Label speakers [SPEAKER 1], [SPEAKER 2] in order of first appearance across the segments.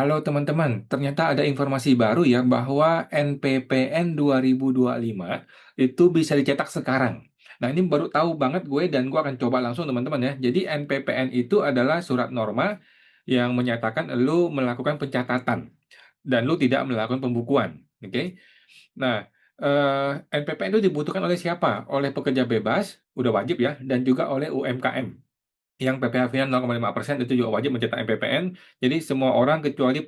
[SPEAKER 1] Halo teman-teman, ternyata ada informasi baru ya bahwa NPPN 2025 itu bisa dicetak sekarang. Nah ini baru tahu banget gue dan gue akan coba langsung teman-teman ya. Jadi NPPN itu adalah surat norma yang menyatakan lu melakukan pencatatan dan lu tidak melakukan pembukuan. Oke? Nah, NPPN itu dibutuhkan oleh siapa? Oleh pekerja bebas, udah wajib ya, dan juga oleh UMKM yang PPh-nya 0,5% itu juga wajib mencetak MPPN. Jadi semua orang kecuali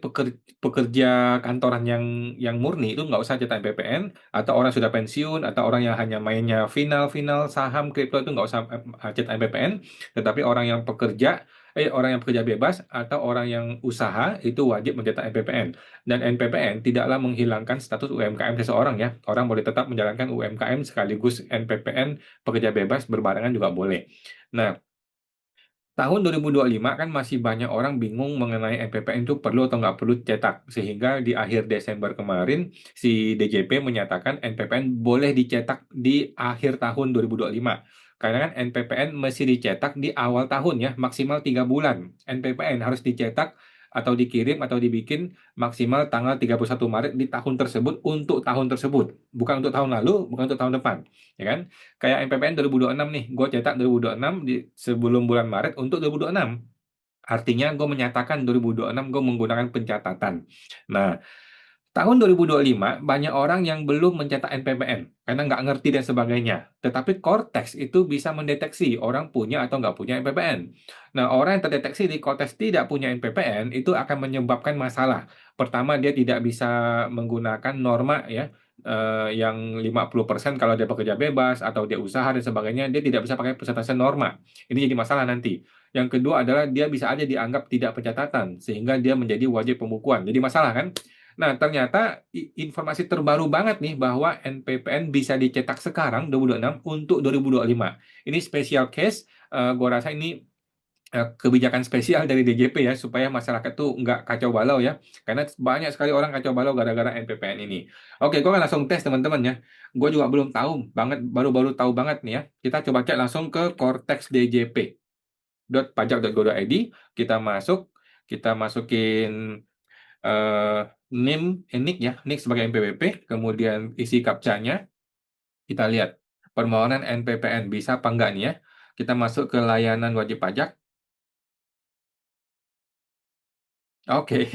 [SPEAKER 1] pekerja kantoran yang murni itu nggak usah cetak MPPN, atau orang sudah pensiun, atau orang yang hanya mainnya final-final saham kripto itu nggak usah cetak MPPN. Tetapi orang yang pekerja bebas atau orang yang usaha itu wajib mencetak MPPN. Dan NPPN tidaklah menghilangkan status UMKM seseorang ya. Orang boleh tetap menjalankan UMKM sekaligus NPPN pekerja bebas berbarengan juga boleh. Nah, tahun 2025 kan masih banyak orang bingung mengenai NPPN itu perlu atau nggak perlu cetak. Sehingga di akhir Desember kemarin, si DJP menyatakan NPPN boleh dicetak di akhir tahun 2025. Karena kan NPPN mesti dicetak di awal tahun ya, maksimal 3 bulan. NPPN harus dicetak atau dikirim atau dibikin maksimal tanggal 31 Maret di tahun tersebut untuk tahun tersebut. Bukan untuk tahun lalu, bukan untuk tahun depan. Ya kan? Kayak MPPN 2026 nih, gue cetak 2026 sebelum bulan Maret untuk 2026. Artinya gue menyatakan 2026 gue menggunakan pencatatan. Nah, tahun 2025 banyak orang yang belum mencetak NPPN karena nggak ngerti dan sebagainya. Tetapi Cortex itu bisa mendeteksi orang punya atau nggak punya NPPN. Nah, orang yang terdeteksi di Cortex tidak punya NPPN itu akan menyebabkan masalah. Pertama, dia tidak bisa menggunakan norma ya, yang 50% kalau dia pekerja bebas atau dia usaha dan sebagainya, dia tidak bisa pakai persentase norma. Ini jadi masalah nanti. Yang kedua adalah dia bisa aja dianggap tidak pencatatan sehingga dia menjadi wajib pembukuan. Jadi masalah kan? Nah, ternyata informasi terbaru banget nih bahwa NPPN bisa dicetak sekarang 2026 untuk 2025. Ini special case, gua rasa ini kebijakan spesial dari DJP ya supaya masyarakat tuh nggak kacau balau ya. Karena banyak sekali orang kacau balau gara-gara NPPN ini. Oke, gua akan langsung tes teman-teman ya. Gue juga belum tahu banget, baru-baru tahu banget nih ya. Kita coba cek langsung ke cortexdjp.pajak.go.id. Kita masuk, kita masukin eh, NIM, NIK ya, NIK sebagai NPWP, kemudian isi captcha-nya, kita lihat permohonan NPPN bisa apa enggak nih ya. Kita masuk ke layanan wajib pajak. Oke,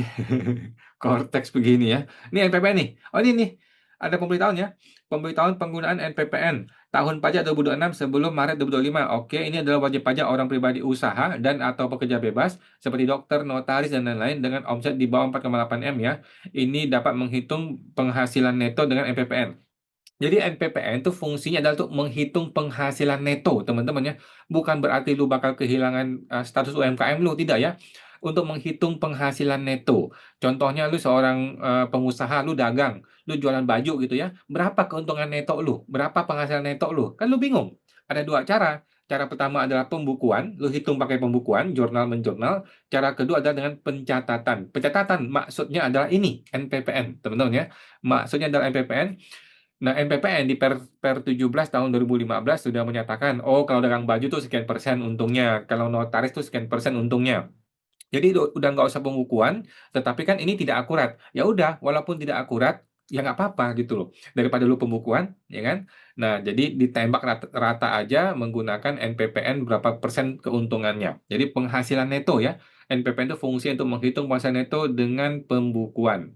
[SPEAKER 1] Cortex begini ya. Ini NPPN nih. Oh ini nih, ada pemberitahuan ya. Pemberitahuan penggunaan NPPN tahun pajak 2026 sebelum Maret 2025. Oke, ini adalah wajib pajak orang pribadi usaha dan atau pekerja bebas seperti dokter, notaris dan lain-lain dengan omset di bawah 4,8 M ya. Ini dapat menghitung penghasilan neto dengan NPPN. Jadi NPPN itu fungsinya adalah untuk menghitung penghasilan neto, teman-teman ya. Bukan berarti lu bakal kehilangan status UMKM lu, tidak ya. Untuk menghitung penghasilan neto. Contohnya lu seorang pengusaha, lu dagang, lu jualan baju gitu ya. Berapa keuntungan neto lu? Berapa penghasilan neto lu? Kan lu bingung. Ada dua cara. Cara pertama adalah pembukuan, lu hitung pakai pembukuan, jurnal menjurnal. Cara kedua adalah dengan pencatatan. Pencatatan maksudnya adalah ini, NPPN, teman-teman ya. Maksudnya adalah NPPN. Nah, NPPN di per 17 tahun 2015 sudah menyatakan, oh kalau dagang baju tuh sekian persen untungnya, kalau notaris tuh sekian persen untungnya. Jadi udah nggak usah pembukuan, tetapi kan ini tidak akurat. Ya udah, walaupun tidak akurat, ya nggak apa-apa gitu loh. Daripada lu pembukuan, ya kan? Nah, jadi ditembak rata aja menggunakan NPPN berapa persen keuntungannya. Jadi penghasilan neto ya. NPPN itu fungsi untuk menghitung penghasilan neto dengan pembukuan.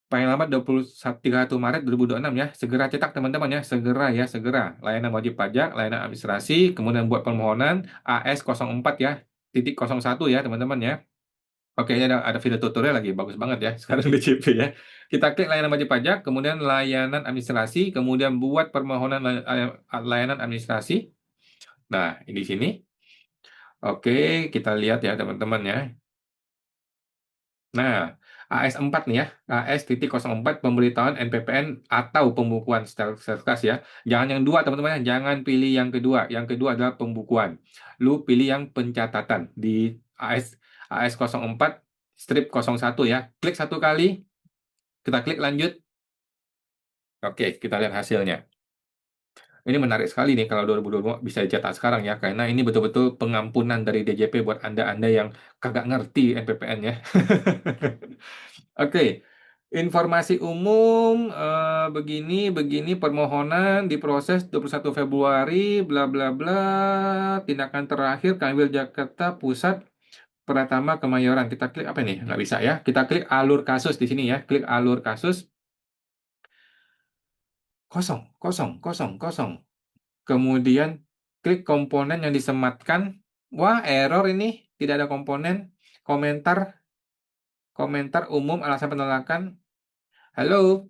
[SPEAKER 1] Paling lambat 31 Maret 2026 ya. Segera cetak teman-teman ya. Segera ya, segera. Layanan wajib pajak, layanan administrasi, kemudian buat permohonan AS04 ya. .01 ya teman-teman ya. Oke, ini ada video tutorial lagi. Bagus banget ya. Sekarang di CP ya. Kita klik layanan wajib pajak, kemudian layanan administrasi, kemudian buat permohonan layanan administrasi. Nah, ini di sini. Oke, kita lihat ya teman-teman ya. Nah, AS4 nih ya, AS.04 pemberitahuan NPPN atau pembukuan sertifikat ya. Jangan yang dua teman-teman, ya. Jangan pilih yang kedua. Yang kedua adalah pembukuan. Lu pilih yang pencatatan di AS04 strip 01 ya. Klik satu kali, kita klik lanjut. Oke, kita lihat hasilnya. Ini menarik sekali nih kalau 2025 bisa dicetak sekarang ya, karena ini betul-betul pengampunan dari DJP buat Anda-Anda yang kagak ngerti NPPN ya. Oke, informasi umum begini permohonan diproses 21 Februari bla bla bla. Tindakan terakhir Kanwil Jakarta Pusat Pratama Kemayoran. Kita klik apa nih? Nggak bisa ya. Kita klik alur kasus di sini ya. Klik alur kasus kosong, kosong, kosong, kosong. Kemudian klik komponen yang disematkan. Wah, error ini. Tidak ada komponen. Komentar, komentar umum alasan penolakan. Halo,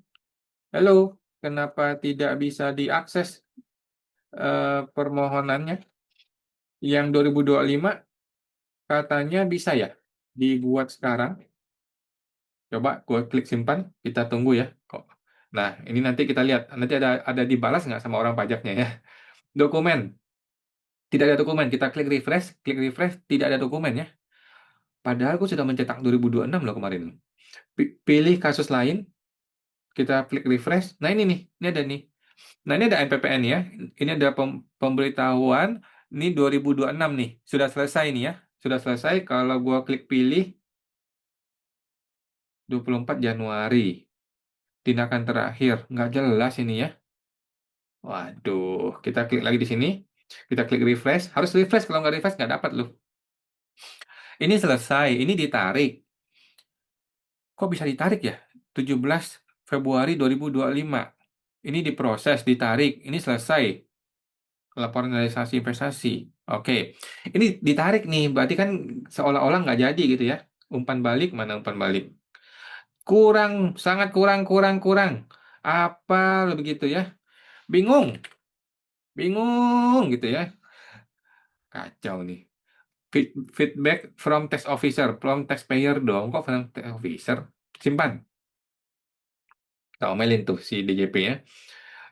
[SPEAKER 1] halo. Kenapa tidak bisa diakses permohonannya? Yang 2025 katanya bisa ya dibuat sekarang. Coba gue klik simpan. Kita tunggu ya. Kok. Nah, ini nanti kita lihat. Nanti ada dibalas nggak sama orang pajaknya ya. Dokumen. Tidak ada dokumen. Kita klik refresh. Klik refresh. Tidak ada dokumen ya. Padahal aku sudah mencetak 2026 loh kemarin. Pilih kasus lain, kita klik refresh. Nah ini nih, ini ada nih. Nah ini ada NPPN ya. Ini ada pemberitahuan. Ini 2026 nih. Sudah selesai nih ya. Sudah selesai. Kalau gua klik pilih 24 Januari. Tindakan terakhir. Nggak jelas ini ya. Waduh. Kita klik lagi di sini. Kita klik refresh. Harus refresh. Kalau nggak refresh nggak dapat loh. Ini selesai. Ini ditarik. Kok bisa ditarik ya? 17 Februari 2025. Ini diproses, ditarik. Ini selesai. Laporan realisasi investasi. Oke. Ini ditarik nih. Berarti kan seolah-olah nggak jadi gitu ya. Umpan balik, mana umpan balik? Kurang, sangat kurang, kurang, kurang. Apa begitu ya? Bingung. Bingung gitu ya. Kacau nih. Feedback from tax officer. From taxpayer dong. Kok from tax officer? Simpan. Kita omelin tuh si DJP ya.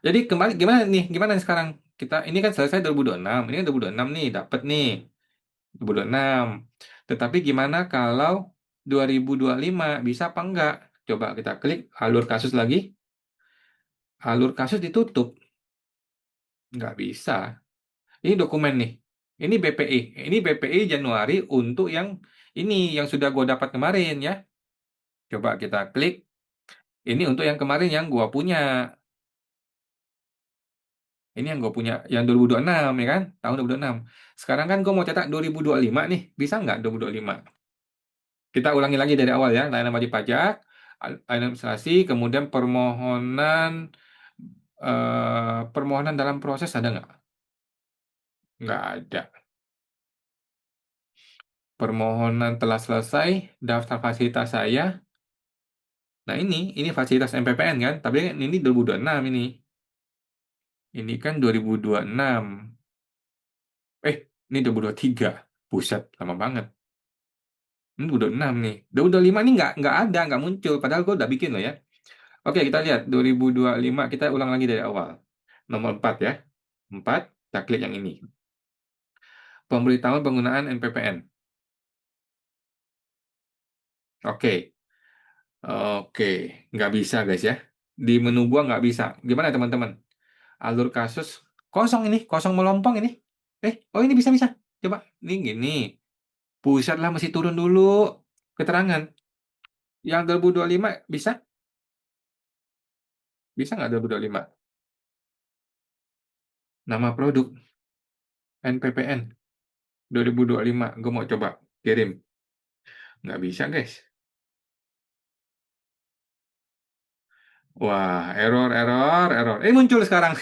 [SPEAKER 1] Jadi kembali gimana nih? Gimana nih sekarang? Kita ini kan selesai 2026. Ini kan 2026 nih, dapat nih 2026. Tetapi gimana kalau 2025 bisa apa enggak? Coba kita klik alur kasus lagi. Alur kasus ditutup. Nggak bisa. Ini dokumen nih. Ini BPI. Ini BPI Januari untuk yang ini yang sudah gue dapat kemarin ya. Coba kita klik. Ini untuk yang kemarin yang gue punya. Ini yang gue punya yang 2026 ya kan? Tahun 2026. Sekarang kan gue mau cetak 2025 nih. Bisa nggak 2025? Kita ulangi lagi dari awal ya. Layanan wajib pajak, layanan administrasi, kemudian permohonan dalam proses ada nggak? Nggak ada. Permohonan telah selesai, daftar fasilitas saya. Nah ini fasilitas MPPN kan? Tapi ini 2026 ini. Ini kan 2026. Ini 2023. Buset, lama banget. Ini udah 6 nih. Udah 5 nih nggak ada, nggak muncul. Padahal gue udah bikin loh ya. Oke, kita lihat 2025 kita ulang lagi dari awal. Nomor 4 ya. 4, kita klik yang ini. Pemberitahuan penggunaan NPPN. Oke, oke. Nggak bisa guys ya. Di menu gua nggak bisa. Gimana teman-teman? Alur kasus kosong ini, kosong melompong ini. Oh ini bisa-bisa. Coba, ini gini. Pusat lah mesti turun dulu keterangan. Yang 2025 bisa? Bisa nggak 2025? Nama produk NPPN 2025. Gue mau coba kirim. Nggak bisa, guys. Wah, error, error, error. Muncul sekarang.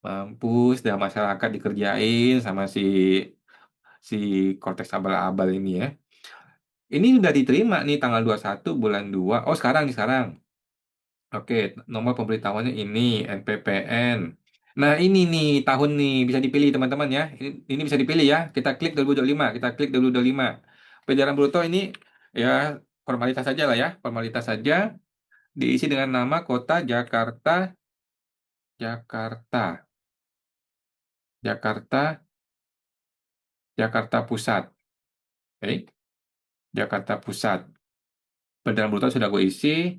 [SPEAKER 1] Mampus, dah masyarakat dikerjain sama si Cortex abal-abal ini ya. Ini udah diterima nih tanggal 21 bulan 2. Oh, sekarang nih, sekarang. Oke, nomor pemberitahuannya ini, NPPN. Nah, ini nih, tahun nih, bisa dipilih teman-teman ya. Ini bisa dipilih ya. Kita klik 2025, kita klik 2025. Pejaran bruto ini, ya, formalitas saja lah ya. Formalitas saja, diisi dengan nama kota Jakarta, Jakarta, Jakarta, Jakarta Pusat. Oke, Jakarta Pusat. Pejaran bruto sudah gue isi.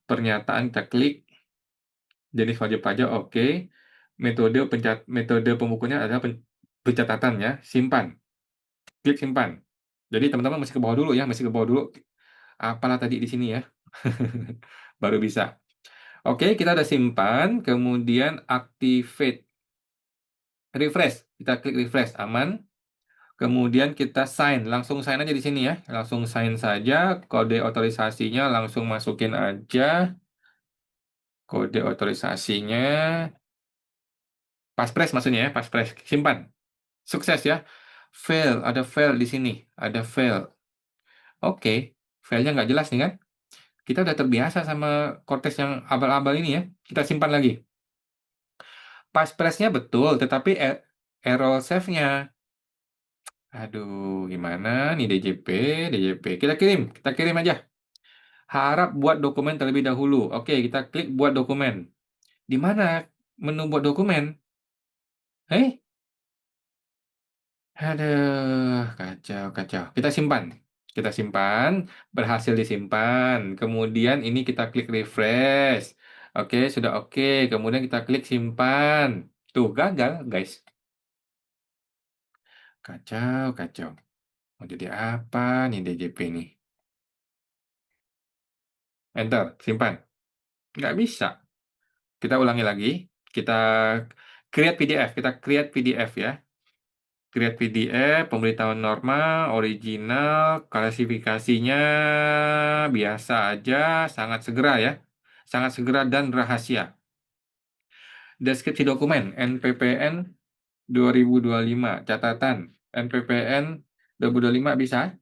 [SPEAKER 1] Pernyataan kita klik. Jenis wajib pajak, oke. Metode pembukunya adalah pencatatan ya, simpan. Klik simpan. Jadi teman-teman masih ke bawah dulu ya, masih ke bawah dulu. Apalah tadi di sini ya. Baru bisa. Oke, kita udah simpan, kemudian activate, refresh. Kita klik refresh, aman. Kemudian kita sign, langsung sign aja di sini ya. Langsung sign saja, kode otorisasinya langsung masukin aja. Kode otorisasinya, passphrase maksudnya ya, passphrase. Simpan. Sukses ya. Fail, ada fail di sini. Ada fail. Oke, failnya nggak jelas nih kan? Kita udah terbiasa sama Cortex yang abal-abal ini ya. Kita simpan lagi. Passphrase-nya betul, tetapi error save-nya. Aduh, gimana nih DJP, DJP. Kita kirim aja. Harap buat dokumen terlebih dahulu. Oke, kita klik buat dokumen. Di mana menu buat dokumen? Eh, aduh, kacau, kacau. Kita simpan. Kita simpan, berhasil disimpan. Kemudian ini kita klik refresh. Oke, sudah oke. Kemudian kita klik simpan. Tuh, gagal, guys. Kacau, kacau. Mau jadi apa nih DJP nih? Enter, simpan. Nggak bisa. Kita ulangi lagi. Kita create PDF. Kita create PDF ya. Create PDF, pemberitahuan norma, original, klasifikasinya biasa aja, sangat segera ya. Sangat segera dan rahasia. Deskripsi dokumen, NPPN 2025, catatan, NPPN 2025 bisa?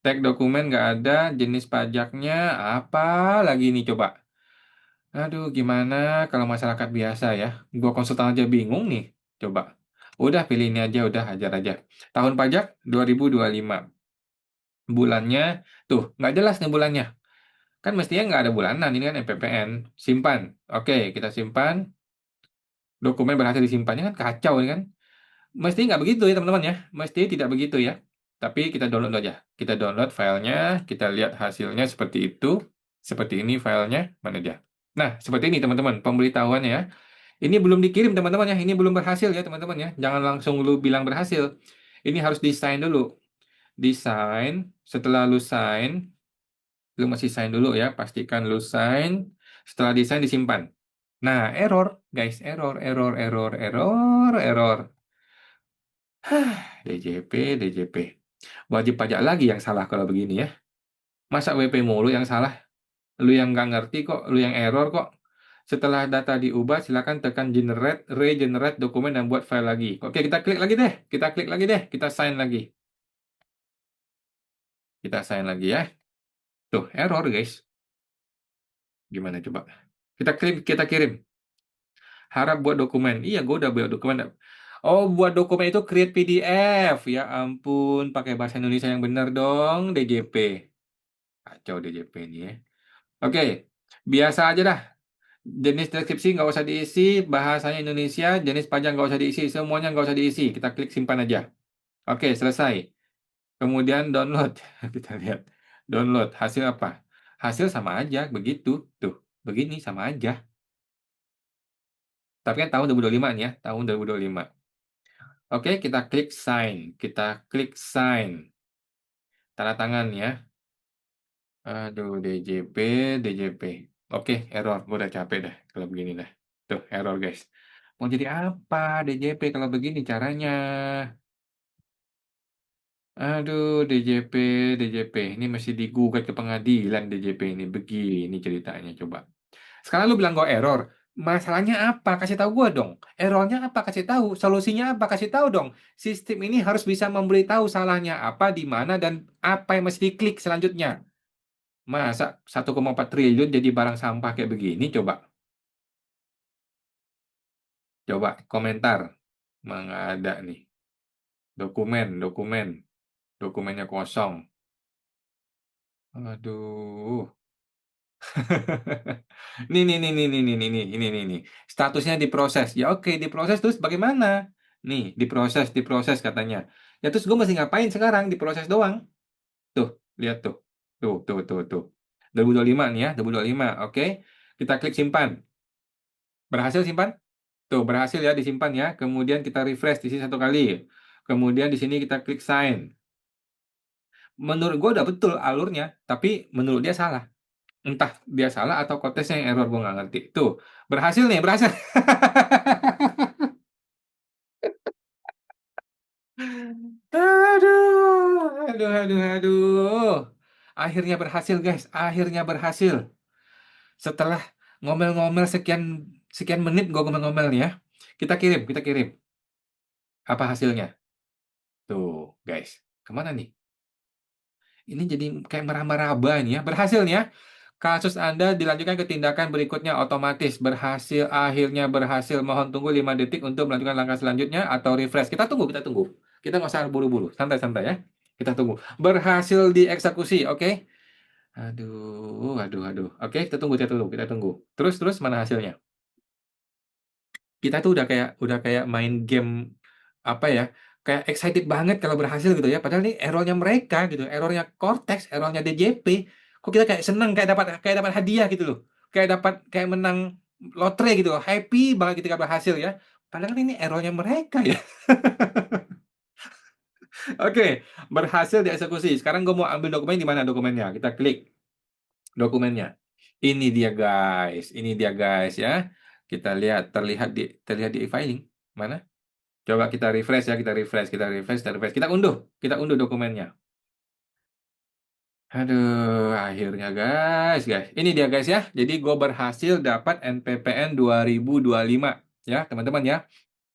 [SPEAKER 1] Tag dokumen nggak ada, jenis pajaknya apa lagi nih coba? Aduh, gimana kalau masyarakat biasa ya? Gua konsultan aja bingung nih. Coba. Udah pilih ini aja, udah hajar aja. Tahun pajak 2025. Bulannya, tuh, nggak jelas nih bulannya. Kan mestinya nggak ada bulanan, ini kan MPPN. Simpan. Oke, kita simpan. Dokumen berhasil disimpannya kan kacau ini kan. Mesti nggak begitu ya teman-teman ya. Mesti tidak begitu ya. Tapi kita download aja. Kita download filenya, kita lihat hasilnya seperti itu. Seperti ini filenya, mana dia? Nah, seperti ini teman-teman, pemberitahuannya ya. Ini belum dikirim teman-teman ya. Ini belum berhasil ya teman-teman ya. Jangan langsung lu bilang berhasil. Ini harus desain dulu. Desain. Setelah lu sign, lu masih sign dulu ya. Pastikan lu sign. Setelah desain disimpan. Nah, error, guys. Error, error, error, error, error. DJP, DJP. Wajib pajak lagi yang salah kalau begini ya. Masa WP mulu yang salah? Lu yang nggak ngerti kok, lu yang error kok. Setelah data diubah, silakan tekan generate, regenerate dokumen dan buat file lagi. Oke, kita klik lagi deh. Kita klik lagi deh. Kita sign lagi. Kita sign lagi ya. Tuh, error guys. Gimana coba? Kita kirim. Harap buat dokumen. Iya, gue udah buat dokumen. Oh, buat dokumen itu create PDF. Ya ampun, pakai bahasa Indonesia yang benar dong, DJP. Kacau DJP ini ya. Oke, biasa aja dah. Jenis deskripsi nggak usah diisi, bahasanya Indonesia, jenis pajak nggak usah diisi, semuanya nggak usah diisi. Kita klik simpan aja. Oke, selesai. Kemudian download. Kita lihat. Download. Hasil apa? Hasil sama aja, begitu. Tuh, begini sama aja. Tapi kan tahun 2025 nih ya, tahun 2025. Oke, kita klik sign. Kita klik sign. Tanda tangan ya. Aduh, DJP, DJP. Oke, error. Gue udah capek dah kalau begini dah. Tuh, error guys. Mau jadi apa DJP kalau begini caranya? Aduh, DJP, DJP. Ini masih digugat ke pengadilan DJP ini. Begini ceritanya coba. Sekarang lu bilang gue error. Masalahnya apa? Kasih tahu gue dong. Errornya apa? Kasih tahu. Solusinya apa? Kasih tahu dong. Sistem ini harus bisa memberitahu salahnya apa, di mana, dan apa yang mesti diklik selanjutnya. Masa 1,4 triliun jadi barang sampah kayak begini? Coba. Coba komentar. Nggak ada nih. Dokumen, dokumen. Dokumennya kosong. Aduh. Nih. Statusnya diproses. Ya oke, diproses terus bagaimana? Nih, diproses katanya. Ya terus gue mesti ngapain sekarang? Diproses doang. Tuh, lihat tuh. Tuh. 2025 nih ya, 2025. Oke. Kita klik simpan. Berhasil simpan? Tuh, berhasil ya disimpan ya. Kemudian kita refresh di sini satu kali. Kemudian di sini kita klik sign. Menurut gue udah betul alurnya, tapi menurut dia salah. Entah dia salah atau kontesnya yang error, gue nggak ngerti. Tuh, berhasil nih, berhasil. Aduh, aduh, aduh, aduh. Akhirnya berhasil, guys. Akhirnya berhasil. Setelah ngomel-ngomel sekian sekian menit, gue ngomel-ngomel nih ya. Kita kirim, kita kirim. Apa hasilnya? Tuh, guys. Kemana nih? Ini jadi kayak meraba-raba nih ya. Berhasil nih ya. Kasus Anda dilanjutkan ke tindakan berikutnya otomatis. Berhasil, akhirnya berhasil. Mohon tunggu 5 detik untuk melanjutkan langkah selanjutnya atau refresh. Kita tunggu, kita tunggu. Kita nggak usah buru-buru. Santai-santai ya. Kita tunggu. Berhasil dieksekusi, oke? Aduh, aduh, aduh. Oke, kita tunggu, kita tunggu, kita tunggu. Terus, terus mana hasilnya? Kita tuh udah kayak main game apa ya? Kayak excited banget kalau berhasil gitu ya. Padahal ini errornya mereka gitu, errornya Cortex, errornya DJP. Kok kita kayak seneng kayak dapat hadiah gitu loh. Kayak menang lotre gitu loh. Happy banget ketika berhasil ya. Padahal ini errornya mereka ya. Oke, berhasil dieksekusi. Sekarang gue mau ambil dokumen di mana dokumennya? Kita klik dokumennya. Ini dia guys, ini dia guys ya. Kita lihat terlihat di e-filing. Mana? Coba kita refresh ya, kita unduh dokumennya. Aduh, akhirnya guys, guys. Ini dia guys ya. Jadi gue berhasil dapat NPPN 2025 ya, teman-teman ya.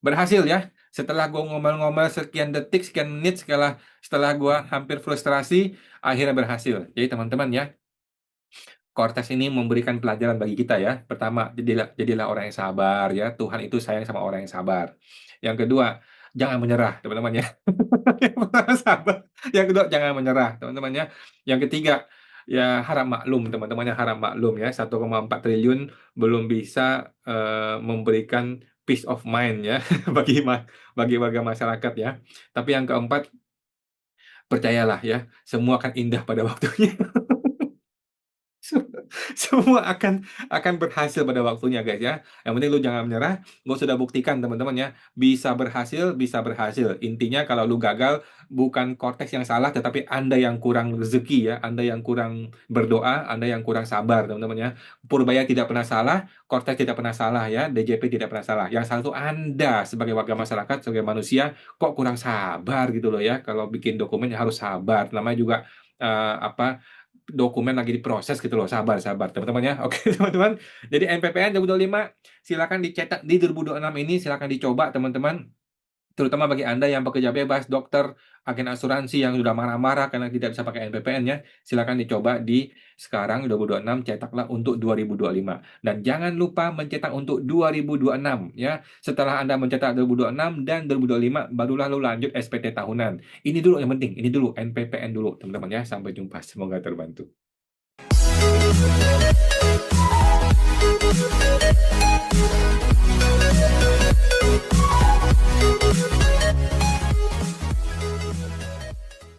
[SPEAKER 1] Berhasil ya. Setelah gue ngomel-ngomel sekian detik, sekian menit, setelah gue hampir frustrasi, akhirnya berhasil. Jadi teman-teman ya, Cortex ini memberikan pelajaran bagi kita ya. Pertama, jadilah orang yang sabar ya. Tuhan itu sayang sama orang yang sabar. Yang kedua, jangan menyerah, teman-teman ya. Yang pertama sabar. Yang kedua, jangan menyerah, teman-teman ya. Yang ketiga, ya harap maklum, teman-temannya harap maklum ya. 1,4 triliun belum bisa memberikan peace of mind ya bagi warga masyarakat ya. Tapi yang keempat, percayalah ya, semua akan indah pada waktunya. Semua akan berhasil pada waktunya guys ya. Yang penting lu jangan menyerah. Gue sudah buktikan teman-teman ya. Bisa berhasil, bisa berhasil. Intinya kalau lu gagal bukan Cortex yang salah, tetapi Anda yang kurang rezeki ya. Anda yang kurang berdoa, Anda yang kurang sabar teman-teman ya. Purbaya tidak pernah salah, Cortex tidak pernah salah ya. DJP tidak pernah salah. Yang salah itu Anda sebagai warga masyarakat, sebagai manusia kok kurang sabar gitu loh ya. Kalau bikin dokumen ya harus sabar. Namanya juga apa dokumen lagi diproses gitu loh. Sabar, sabar teman-teman ya. Oke, teman-teman. Jadi NPPN 2025 silakan dicetak di 2026 ini, silakan dicoba teman-teman. Terutama bagi Anda yang bekerja bebas, dokter, agen asuransi yang sudah marah-marah karena tidak bisa pakai NPPN-nya, silakan dicoba di sekarang 2026, cetaklah untuk 2025. Dan jangan lupa mencetak untuk 2026 ya. Setelah Anda mencetak 2026 dan 2025, barulah lu lanjut SPT tahunan. Ini dulu yang penting, ini dulu NPPN dulu teman-teman ya. Sampai jumpa, semoga terbantu.